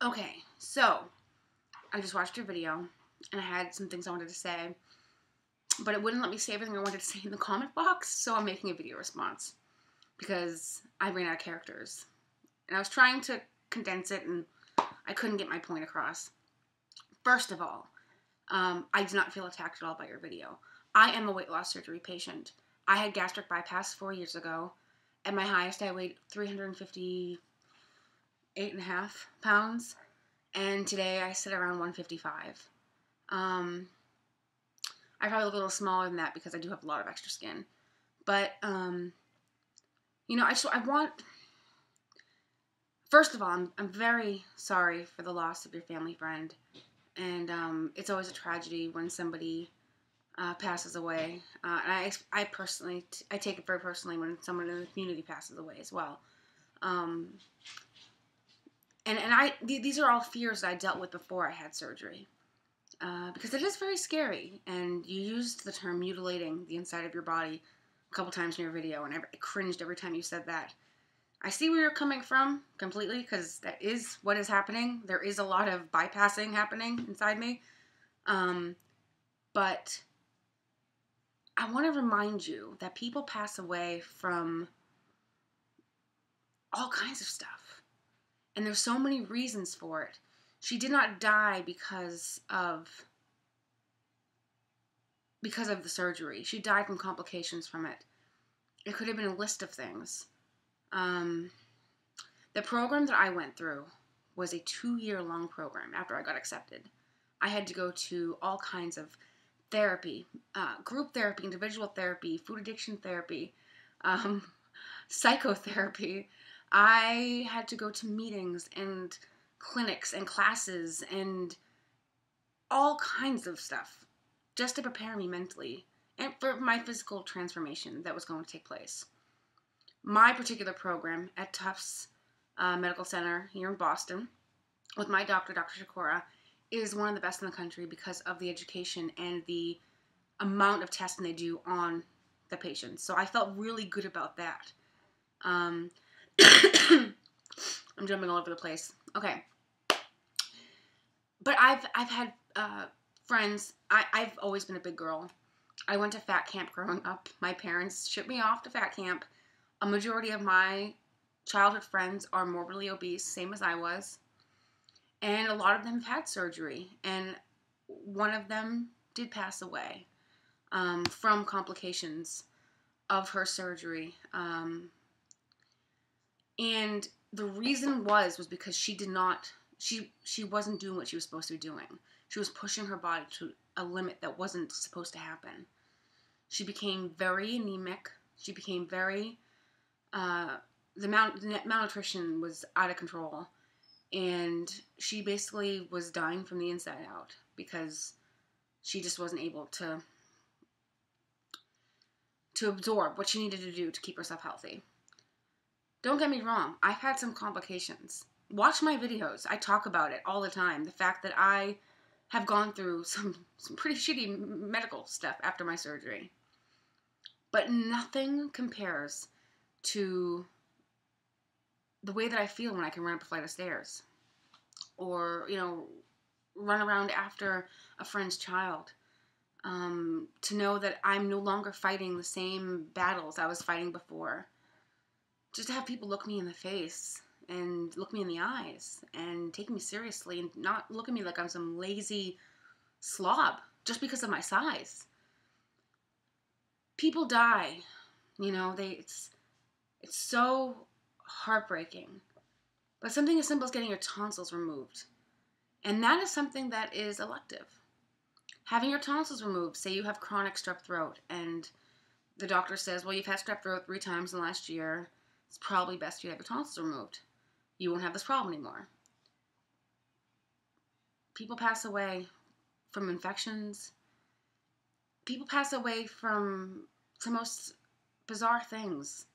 Okay, so I just watched your video and I had some things I wanted to say, but it wouldn't let me say everything I wanted to say in the comment box, so I'm making a video response because I ran out of characters. And I was trying to condense it and I couldn't get my point across. First of all, I did not feel attacked at all by your video. I am a weight loss surgery patient. I had gastric bypass 4 years ago. At my highest, I weighed 358.5 pounds. And today I sit around 155. I probably look a little smaller than that because I do have a lot of extra skin. But, I want... First of all, I'm very sorry for the loss of your family friend. And it's always a tragedy when somebody passes away. And I personally, I take it very personally when someone in the community passes away as well. These are all fears that I dealt with before I had surgery. Because it is very scary, and you used the term mutilating the inside of your body a couple times in your video, and I cringed every time you said that. I see where you're coming from completely, because that is what is happening. There is a lot of bypassing happening inside me. But I want to remind you that people pass away from all kinds of stuff. And there's so many reasons for it. She did not die because of the surgery. She died from complications from it. It could have been a list of things. The program that I went through was a 2-year-long program after I got accepted. I had to go to all kinds of therapy, group therapy, individual therapy, food addiction therapy, psychotherapy. I had to go to meetings and clinics and classes and all kinds of stuff just to prepare me mentally and for my physical transformation that was going to take place. My particular program at Tufts Medical Center here in Boston with my doctor, Dr. Shakura, is one of the best in the country because of the education and the amount of testing they do on the patients. So I felt really good about that. I'm jumping all over the place. Okay. But I've had friends. I've always been a big girl. I went to fat camp growing up. My parents shipped me off to fat camp. A majority of my childhood friends are morbidly obese, same as I was. And a lot of them have had surgery. And one of them did pass away from complications of her surgery. And the reason was because she wasn't doing what she was supposed to be doing. She was pushing her body to a limit that wasn't supposed to happen. She became very anemic. She became very, the malnutrition was out of control. And she basically was dying from the inside out because she just wasn't able to absorb what she needed to do to keep herself healthy. Don't get me wrong, I've had some complications. Watch my videos. I talk about it all the time. The fact that I have gone through some pretty shitty medical stuff after my surgery. But nothing compares to the way that I feel when I can run up a flight of stairs. Or, run around after a friend's child. To know that I'm no longer fighting the same battles I was fighting before. Just to have people look me in the face and look me in the eyes and take me seriously and not look at me like I'm some lazy slob just because of my size. People die, it's so heartbreaking. But something as simple as getting your tonsils removed. And that is something that is elective. Having your tonsils removed, say you have chronic strep throat and the doctor says, well, you've had strep throat 3 times in the last year. It's probably best you have your tonsils removed. You won't have this problem anymore. People pass away from infections. People pass away from the most bizarre things.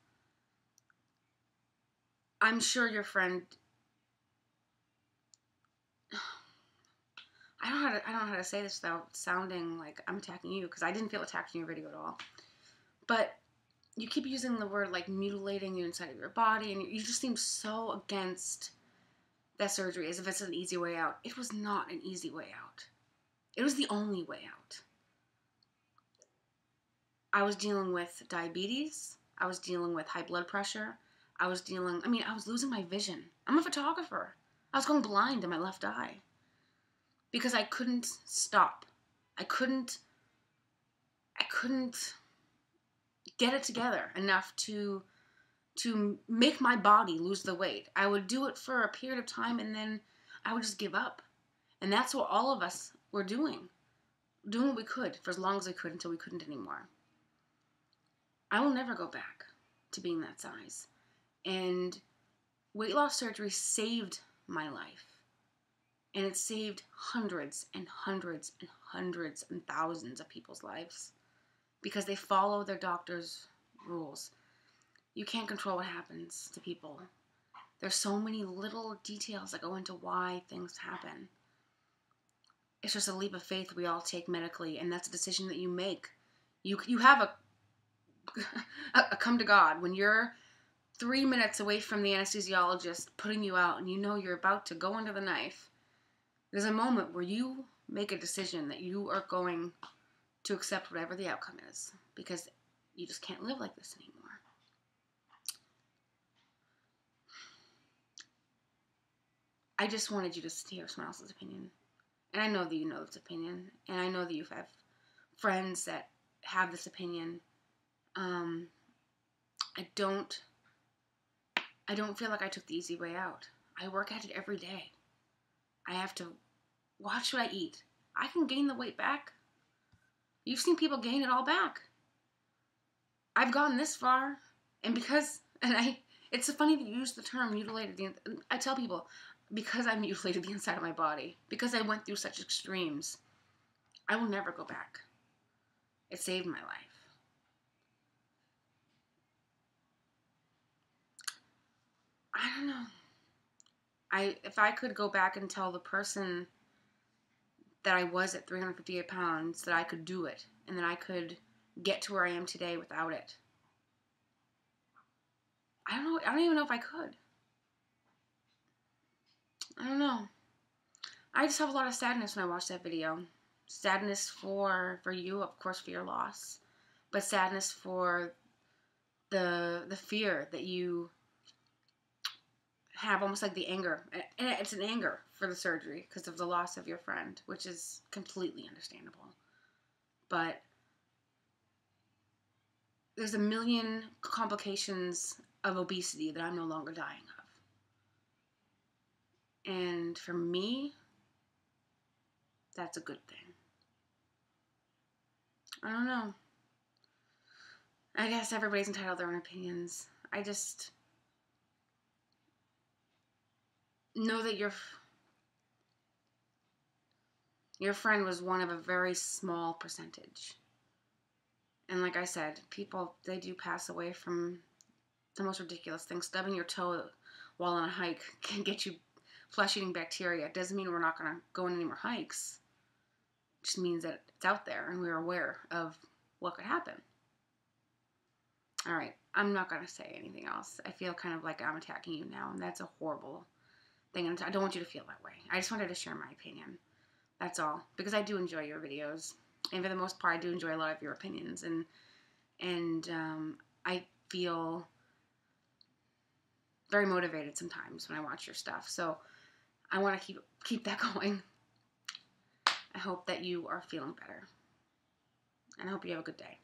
I'm sure your friend... I don't know how to say this without sounding like I'm attacking you, because I didn't feel attacked in your video at all. But you keep using the word like mutilating the inside of your body, and you just seem so against that surgery as if it's an easy way out. It was not an easy way out. It was the only way out. I was dealing with diabetes. I was dealing with high blood pressure. I was losing my vision. I'm a photographer. I was going blind in my left eye because I couldn't stop. I couldn't get it together enough to make my body lose the weight. I would do it for a period of time and then I would just give up. And that's what all of us were doing what we could for as long as we could until we couldn't anymore. I will never go back to being that size. And weight loss surgery saved my life. And it saved hundreds and hundreds and hundreds and thousands of people's lives because they follow their doctor's rules. You can't control what happens to people. There's so many little details that go into why things happen. It's just a leap of faith we all take medically, and that's a decision that you make. You have a come to God when you're 3 minutes away from the anesthesiologist putting you out and you know you're about to go under the knife. There's a moment where you make a decision that you are going to accept whatever the outcome is because you just can't live like this anymore. I just wanted you to hear someone else's opinion. And I know that you know this opinion. And I know that you have friends that have this opinion. I don't feel like I took the easy way out. I work at it every day. I have to watch what I eat. I can gain the weight back. You've seen people gain it all back. I've gone this far. And it's so funny that you use the term mutilated. I tell people, because I mutilated the inside of my body, because I went through such extremes, I will never go back. It saved my life. I don't know. If I could go back and tell the person that I was at 358 pounds that I could do it and that I could get to where I am today without it, I don't know. I don't even know if I could. I don't know. I just have a lot of sadness when I watch that video. Sadness for you, of course, for your loss, but sadness for the fear that you have, almost like the anger. And it's an anger for the surgery because of the loss of your friend, which is completely understandable. But there's a million complications of obesity that I'm no longer dying of. And for me, that's a good thing. I don't know. I guess everybody's entitled to their own opinions. I just know that your friend was one of a very small percentage. And like I said, people, they do pass away from the most ridiculous things. Stubbing your toe while on a hike can get you flesh-eating bacteria. It doesn't mean we're not going to go on any more hikes. It just means that it's out there and we're aware of what could happen. All right, I'm not going to say anything else. I feel kind of like I'm attacking you now, and that's a horrible thing. And I don't want you to feel that way. I just wanted to share my opinion. That's all. Because I do enjoy your videos. And for the most part, I do enjoy a lot of your opinions. And I feel very motivated sometimes when I watch your stuff. So I want to keep that going. I hope that you are feeling better. And I hope you have a good day.